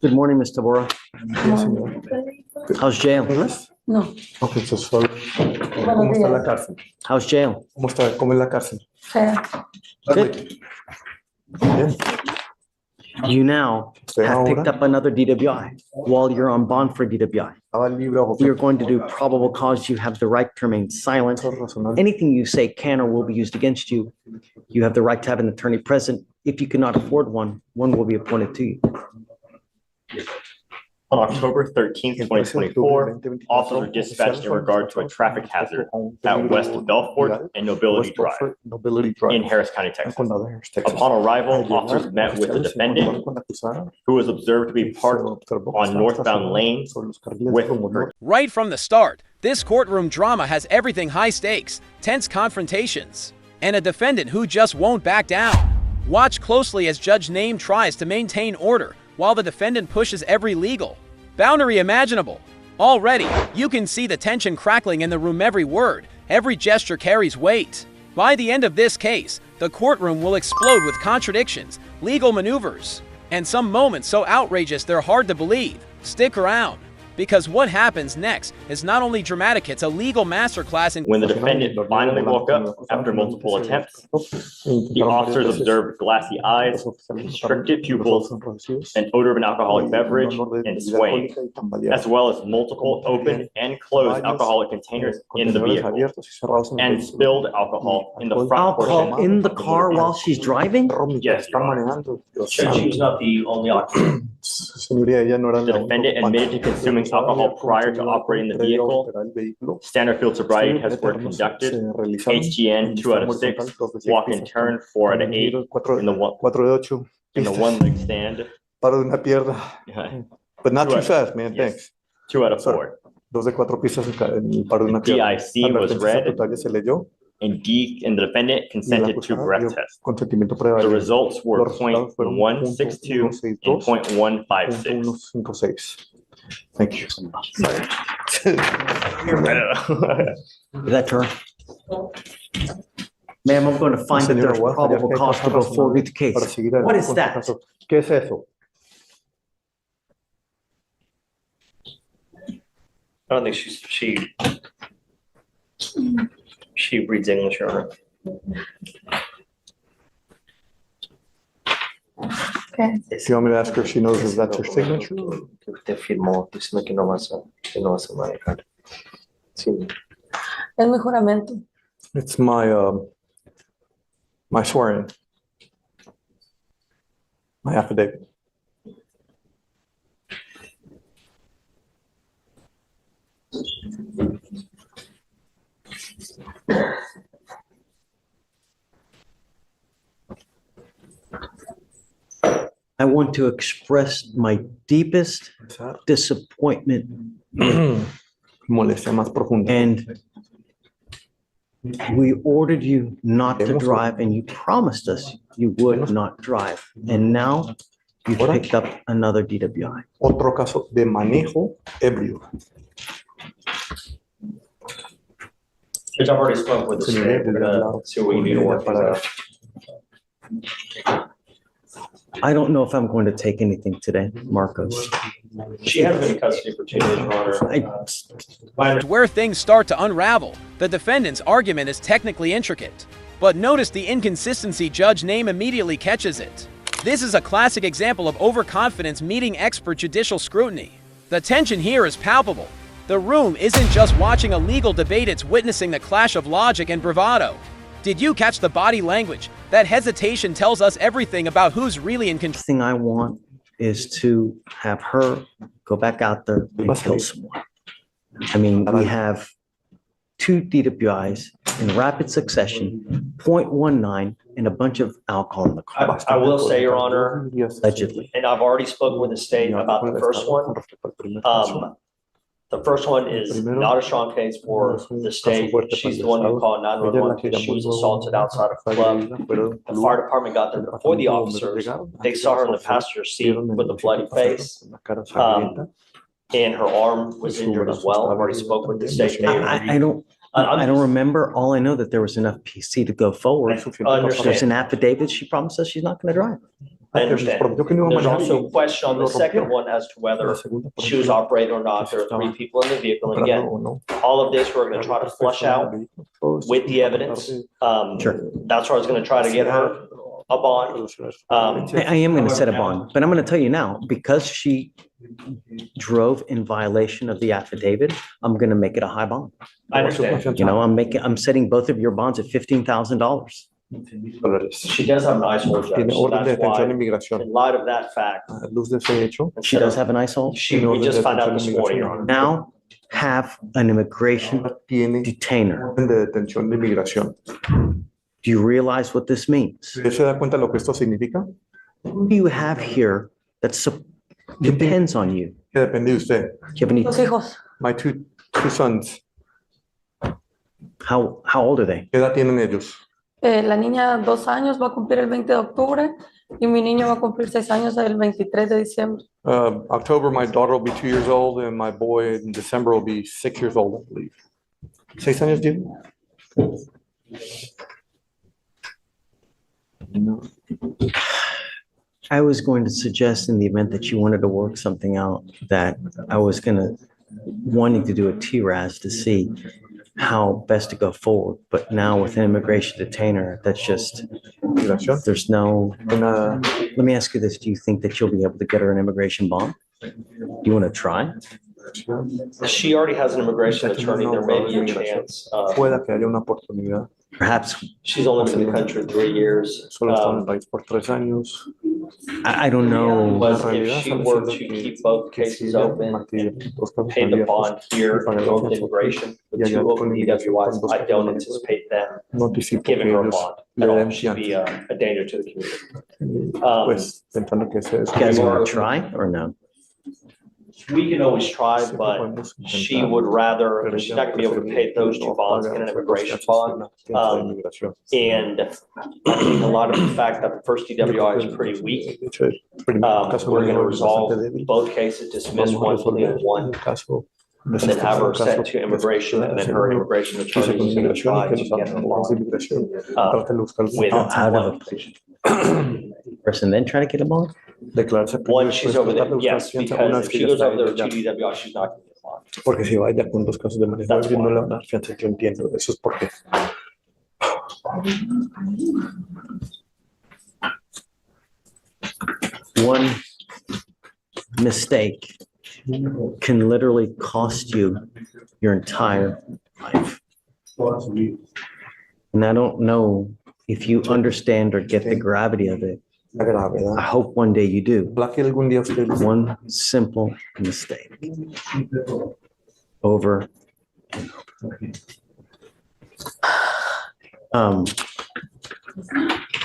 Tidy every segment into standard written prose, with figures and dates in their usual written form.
Good morning, Ms. Tabora. How's jail? No, Ok, eso es solo. ¿Cómo buenos está la días. cárcel? How's jail? ¿Cómo está? ¿Cómo es la cárcel? Fea. Good. Bien. You now Usted have picked ahora up another DWI while you're on bond for DWI. estaba libre bajo We are going to do probable cause. You have the right to remain silent. razonable. Anything you say can or will be used against you. You have the right to have an attorney present. If you cannot afford one, one will be appointed to you. On October 13th, 2024, officers were dispatched in regard to a traffic hazard at West Belfort and Nobility Drive in Harris County, Texas. Upon arrival, officers met with the defendant, who was observed to be parked on northbound lane with her. Right from the start, this courtroom drama has everything high stakes, tense confrontations, and a defendant who just won't back down. Watch closely as Judge Name tries to maintain order while the defendant pushes every legal boundary imaginable. Already, you can see the tension crackling in the room. Every word, every gesture carries weight. By the end of this case, the courtroom will explode with contradictions, legal maneuvers, and some moments so outrageous they're hard to believe. Stick around, because what happens next is not only dramatic, it's a legal masterclass in— When the defendant finally woke up after multiple attempts, the officers observed glassy eyes, constricted pupils, an odor of an alcoholic beverage, and swaying, as well as multiple open and closed alcoholic containers in the vehicle, and spilled alcohol in the front portion. Alcohol in the car while she's driving? Yes, Your Honor. She was not the only occupant. Señoría, ella no era The la defendant única admitted to consuming alcohol prior to operating the vehicle. Standard field sobriety tests were conducted. HGN 2 out of 6, walk and turn 4 out of 8, in the one 4 de 8. leg stand Paro de una pierna. But not too Right. fast, man, Yes. thanks. 2 out of 4. 2 de 4 pistas en el paro de una pierna. DIC was read, Total se leyó. and the defendant Y el consented to acusado breath dio test. consentimiento The previo. results were Los resultados fueron .162 and .156. 156. Thank you. Is that her? Ma'am, I'm going to find that there's Señora, probable cause to go forward with the case. Para seguir What adelante is con that? este caso. ¿Qué es eso? I don't think she reads English, Your Honor. Okay. Do you want me to ask her if she knows if that's her signature? Que usted firmó diciendo que no vas a manejar. Sí. Es mi juramento. It's my swearing. My affidavit. I want to express my deepest disappointment Molestia más profunda. and we ordered you not to drive and you promised us you would not drive. And now you picked up another DWI. Otro caso de manejo ebrio. Judge, I've already spoken with the state. We're gonna see what we need to work out. I don't know if I'm going to take anything today, Marcos. She has been in custody for 2 days, Your Honor. Where things start to unravel, the defendant's argument is technically intricate. But notice the inconsistency. Judge Name immediately catches it. This is a classic example of overconfidence meeting expert judicial scrutiny. The tension here is palpable. The room isn't just watching a legal debate, it's witnessing the clash of logic and bravado. Did you catch the body language? That hesitation tells us everything about who's really in control. Thing I want is to have her go back out there and kill someone. I mean, we have 2 DWIs in rapid succession, .19, and a bunch of alcohol in the car, I will say, Your Honor, allegedly. and I've already spoken with the state about the first one. The first one is not a strong case for the state. She's the one who called 911 because she was assaulted outside of the club. The fire department got there before the officers. They saw her in the passenger seat with a bloody face. And her arm was injured as well. I've already spoke with the state. I don't remember. All I know that there was enough PC to go forward. There's an affidavit. She promised us she's not going to drive. I understand. Prometió que no iba a There's manejar also y a question on the lo second rompió. one as to La whether segunda, por she was ejemplo, operating or not. There are three people in the vehicle. And again, o no. all of this, we're gonna try to flush out with the evidence. Sure. That's where I was gonna try to get her a bond. I am going to set a bond, but I'm going to tell you now, because she drove in violation of the affidavit, I'm going to make it a high bond. I understand. You know, I'm setting both of your bonds at $15,000. She does have an ISO judge, Tiene so orden de that's detención de why, inmigración. in light of that fact. A luz de ese hecho, She does have an ISOL. We just found out this morning, Your Honor. Now have an immigration tiene detainer. orden de detención de inmigración. Do you realize what this means? ¿Usted se da cuenta de lo que esto significa? Who do you have here that depends on you? Que depende de usted. Do you have any, Los hijos. My two sons, how old are they? ¿qué edad tienen ellos? La niña 2 años va a cumplir el 20 de octubre y mi niño va a cumplir 6 años el 23 de diciembre. October, my daughter will be 2 years old, and my boy in December will be 6 years old, I believe. 6 años, Jim? I was going to suggest, in the event that you wanted to work something out, that I was wanting to do a TRAS to see how best to go forward. But now with an immigration detainer, that's just, Migración. there's no, Una- let me ask you this. Do you think that you'll be able to get her an immigration bond? Do you want to try? She already has an immigration attorney. There may be a chance. Pueda que haya una oportunidad. Perhaps, She's only been in the country 3 years. Solo está en el país por 3 años. I don't know. Was if she were to keep both cases open, pay the bond here, go with immigration, the two open DWIs, I don't anticipate them No anticipo que giving her a ellos bond le at all. den She'd be a danger to the community. Pues pensando que ese es You guys want to try or no? We can always try, but she would rather, she's not gonna be able to pay those two bonds in an immigration bond. And a lot of the fact that the first DWI is pretty weak, we're gonna resolve both cases, dismiss one, plead one, and then have her sent to immigration, and then her immigration attorney is gonna try to get her bond with Out of a person, then try to get a bond? One, she's over there, yes, because if she goes over there with two DWI, she's not gonna get a bond. Porque si vaya con 2 casos de manejo That's ebrio, no why. le van a dar fianza. Yo entiendo, eso es porque One mistake can literally cost you your entire life. And I don't know if you understand or get the gravity of it. la gravedad. I hope one day you do. Ojalá que algún día usted One simple mistake. Over.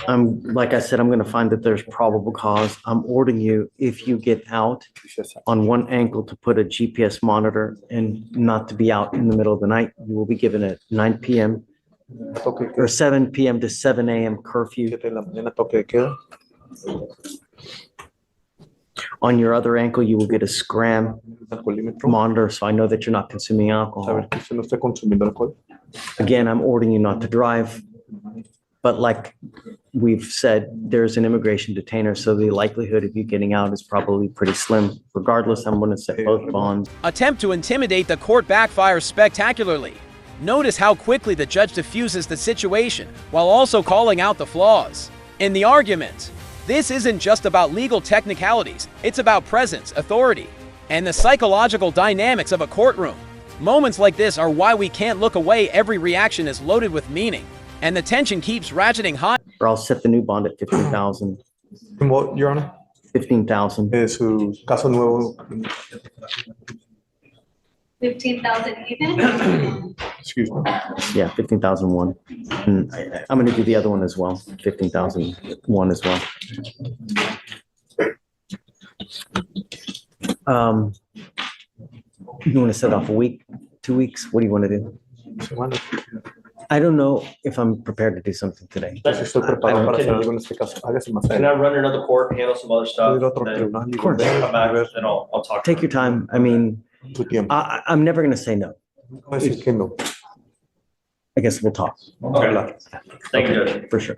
Like I said, I'm gonna find that there's probable cause. I'm ordering you, if you get out on one ankle, to put a GPS monitor and not to be out in the middle of the night. You will be given a 9 p.m. toque or 7 p.m. to 7 a.m. curfew. 7 de la mañana, toque de queda. On your other ankle, you will get a scram Alcoholímetro. monitor, so I know that you're not consuming alcohol. Saber que usted no esté consumiendo alcohol. Again, I'm ordering you not to drive. But like we've said, there's an immigration detainer, so the likelihood of you getting out is probably pretty slim. Regardless, I'm going to set both bonds. Attempt to intimidate the court backfires spectacularly. Notice how quickly the judge diffuses the situation while also calling out the flaws. In the argument, this isn't just about legal technicalities, it's about presence, authority, and the psychological dynamics of a courtroom. Moments like this are why we can't look away. Every reaction is loaded with meaning, and the tension keeps ratcheting high. Or I'll set the new bond at 15,000. And what, Your Honor? 15,000. Su caso nuevo, 15,000 even? excuse me. Yeah, 15,001. And I'm going to do the other one as well, 15,001 as well. You want to set off a week, 2 weeks? What do you want to do? Semana. I don't know if I'm prepared to do something today. Si estoy preparado para hacer algo en este caso, hágase más Can I adelante. run another court, handle some other stuff? Ir a otro then tribunal y course. volver come a back, ver then I'll talk. Take your time. I mean, su tiempo. I'm never going to say no. No decir que no. I guess we'll talk. Okay. Thank you, Judge. For sure.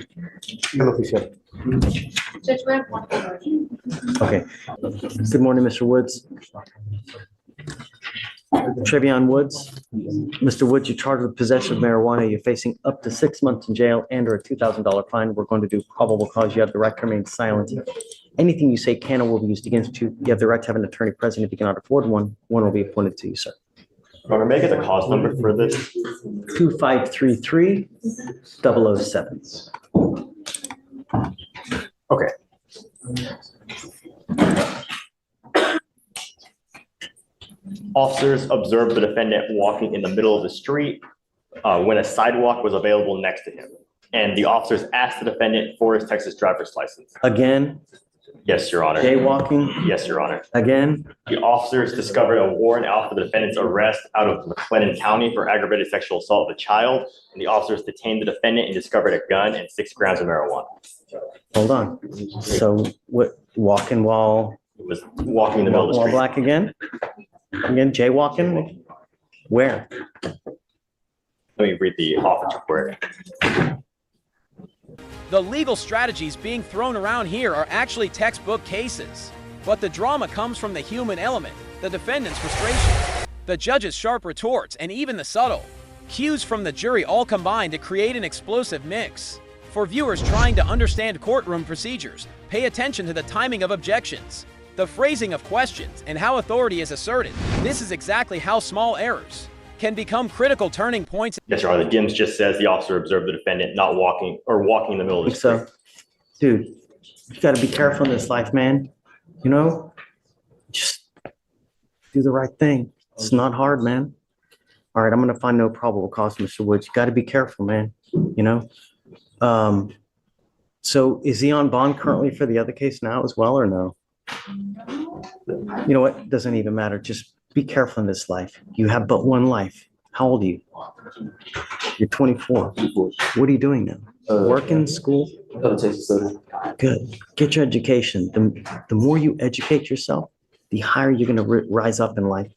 Judge, we have one more. Okay. Good morning, Mr. Woods. Trevion Woods. Mr. Woods, you're charged with possession of marijuana. You're facing up to 6 months in jail and or a $2,000 fine. We're going to do probable cause. You have the right to remain silent. Anything you say can or will be used against you. You have the right to have an attorney present. If you cannot afford one, one will be appointed to you, sir. Your Honor, may I get the cause number for this? 2533 007. Okay. Officers observed the defendant walking in the middle of the street when a sidewalk was available next to him. And the officers asked the defendant for his Texas driver's license. Again, Yes, Your Honor. jaywalking, Yes, Your Honor. again, The officers discovered a warrant out for the defendant's arrest out of McLennan County for aggravated sexual assault of a child. And the officers detained the defendant and discovered a gun and 6 grams of marijuana. hold on. So what, walking while, He was walking in the middle of the while street. black again? Again, jaywalking? Where? Let me read the office report. The legal strategies being thrown around here are actually textbook cases. But the drama comes from the human element, the defendant's frustration, the judge's sharp retorts, and even the subtle cues from the jury all combine to create an explosive mix. For viewers trying to understand courtroom procedures, pay attention to the timing of objections, the phrasing of questions, and how authority is asserted. This is exactly how small errors can become critical turning points. Yes, Your Honor. The Gims just says the officer observed the defendant not walking or walking in the middle of the street. So, dude, you gotta be careful in this life, man. You know, just do the right thing. It's not hard, man. All right, I'm gonna find no probable cause, Mr. Woods. You gotta be careful, man, you know? So is he on bond currently for the other case now as well, or no? You know what? Doesn't even matter. Just be careful in this life. You have but one life. How old are you? You're 24. What are you doing now? Working, school? Good. Get your education. The more you educate yourself, the higher you're going to rise up in life.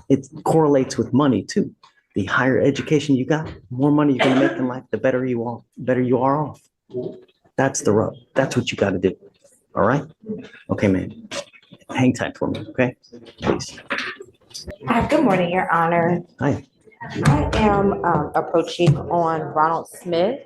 It correlates with money too. The higher education you got, more money you're going to make in life, the better you are off. That's the rub. That's what you got to do. All right? Okay, man. Hang tight for me, okay? Please. Good morning, Your Honor. Hi. I am approaching on Ronald Smith.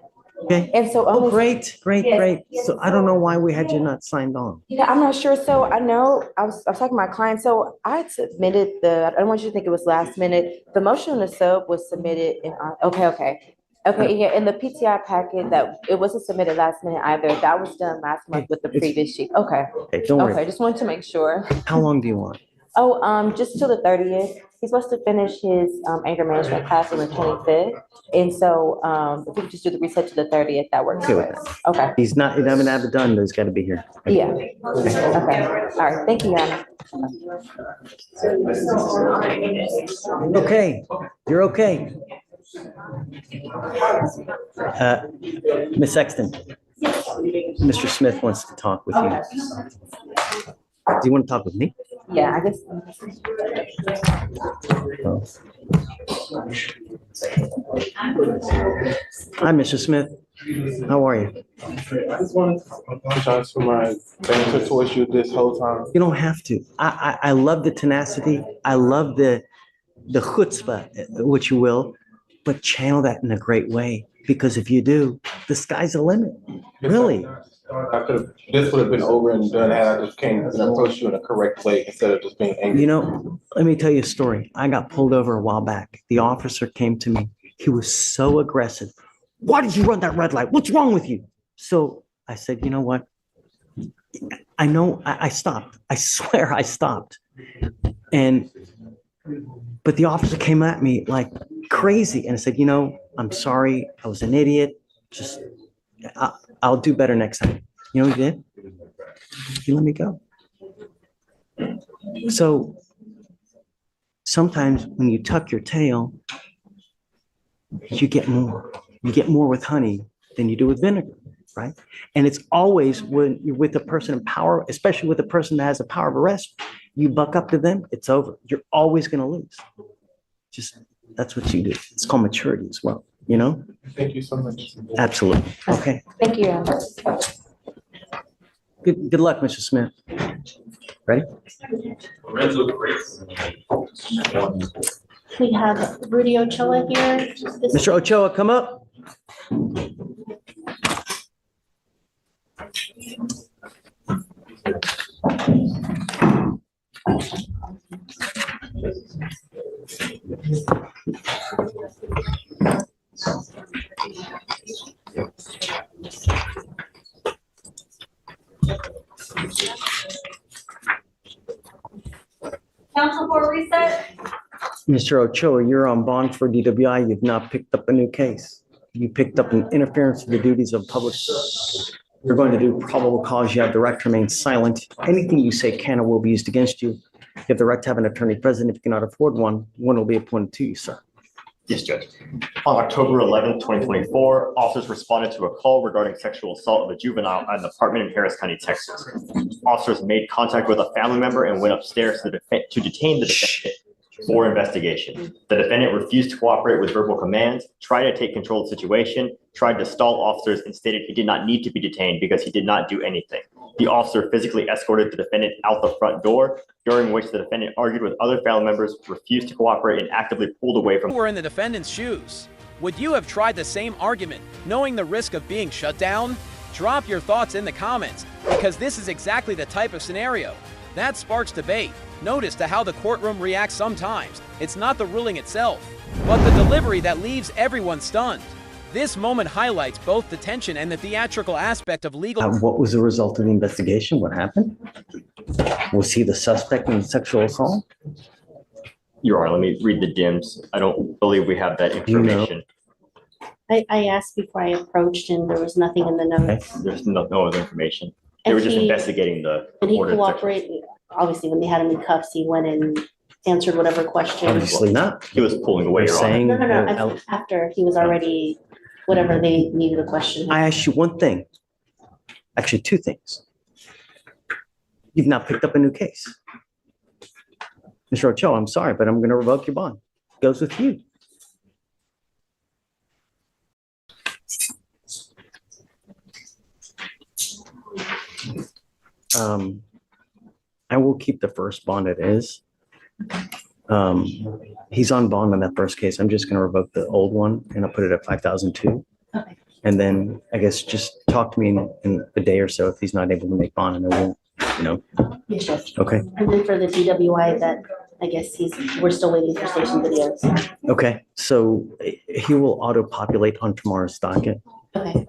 Okay. And so, Oh, great. Yes. So I don't know why we had you not signed on. Yeah, I'm not sure. So I know I was talking to my client. So I had submitted I don't want you to think it was last minute. The motion on the sub was submitted in, okay, yeah, in the PTI packet that it wasn't submitted last minute either. That was done last month with the It's- previous sheet. Okay, Okay, don't worry. okay, just wanted to make sure. How long do you want? Oh, just till the 30th. He's supposed to finish his anger management class on the 25th. And so if we could just do the reset to the 30th, that works Okay for with us. Okay, He doesn't have it done, but he's got to be here. yeah. Okay, all right, thank you, Your Honor. Okay, you're okay. Ms. Sexton, Mr. Smith wants to talk with you. Do you want to talk with me? Yeah, I guess. Oh. Hi, Mr. Smith. How are you? I just wanted to apologize for my banter towards you this whole time. You don't have to. I love the tenacity. I love the chutzpah, which you will, but channel that in a great way. Because if you do, the sky's the limit. Really. This would have been over and done had I just came and approached you in a correct way instead of just being angry. You know, let me tell you a story. I got pulled over a while back. The officer came to me. He was so aggressive. Why did you run that red light? What's wrong with you? So I said, you know what? I know I stopped. I swear I stopped. But the officer came at me like crazy. And I said, you know, I'm sorry. I was an idiot. Just, I'll do better next time. You know what he did? He let me go. So sometimes when you tuck your tail, you get more. You get more with honey than you do with vinegar, right? And it's always when you're with a person in power, especially with a person that has a power of arrest, you buck up to them, it's over. You're always going to lose. Just, that's what you do. It's called maturity as well. you know? Thank you so much. Absolutely. Okay. Thank you. Good luck, Mr. Smith. Ready? We have Rudy Ochoa here. Mr. Ochoa, come up. Council for reset. Mr. Ochoa, you're on bond for DWI. You've not picked up a new case. You picked up an interference with the duties of public. You're going to do probable cause. You have the right to remain silent. Anything you say can or will be used against you. You have the right to have an attorney present. If you cannot afford one will be appointed to you, sir. Yes, Judge. On October 11th, 2024, officers responded to a call regarding sexual assault of a juvenile at an apartment in Harris County, Texas. Officers made contact with a family member and went upstairs to detain the defendant for investigation. The defendant refused to cooperate with verbal commands, tried to take control of the situation, tried to stall officers, and stated he did not need to be detained because he did not do anything. The officer physically escorted the defendant out the front door, during which the defendant argued with other family members, refused to cooperate, and actively pulled away from. If you were in the defendant's shoes, would you have tried the same argument, knowing the risk of being shut down? Drop your thoughts in the comments, because this is exactly the type of scenario that sparks debate. Notice to how the courtroom reacts sometimes. It's not the ruling itself, but the delivery that leaves everyone stunned. This moment highlights both the tension and the theatrical aspect of legal. What was the result of the investigation? What happened? Was he the suspect in sexual assault? Your Honor, let me read the DIMS. I don't believe we have that information. I asked before I approached and there was nothing in the notes. There's no other information. They were just investigating the. Did he reported cooperate? Obviously, when they had him in cuffs, he went and answered whatever question. Obviously not. He was pulling away, You're Your Honor. saying. No. After he was already, whatever they needed a question. I asked you one thing, actually two things. You've not picked up a new case. Mr. Ochoa, I'm sorry, but I'm going to revoke your bond. Goes with you. I will keep the first bond it is. He's on bond on that first case. I'm just going to revoke the old one and I'll put it at 5,002. Okay. And then I guess just talk to me in a day or so if he's not able to make bond, and I won't, Yes, Judge. Okay. And then for the DWI, that I guess we're still waiting for station videos. Okay. So he will auto-populate on tomorrow's docket. Okay.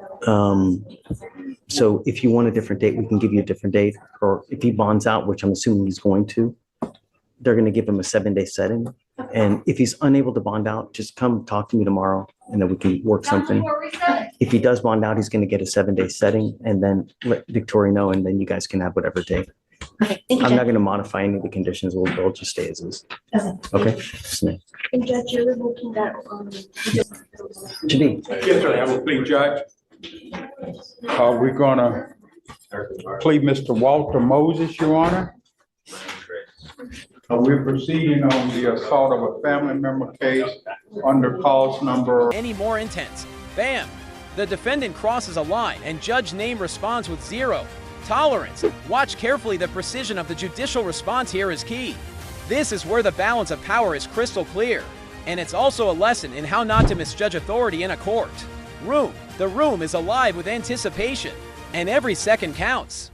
So if you want a different date, we can give you a different date, or if he bonds out, which I'm assuming he's going to, they're going to give him a 7-day setting. And if he's unable to bond out, just come talk to me tomorrow and then we can work something. If he does bond out, he's going to get a 7-day setting, and then let Victoria know, and then you guys can have whatever date. Okay. Thank you, I'm Judge. not going to modify any of the conditions. We'll just stay as is. Okay? Smith. And Judge, you're revoking that. Jimmy. Yes, sir. Have a plea, Judge. We're gonna plead Mr. Walter Moses, Your Honor. We're proceeding on the assault of a family member case under cause number. Any more intense. Bam! The defendant crosses a line and Judge Name responds with zero tolerance. Watch carefully. The precision of the judicial response here is key. This is where the balance of power is crystal clear. And it's also a lesson in how not to misjudge authority in a court. The room is alive with anticipation, and every second counts.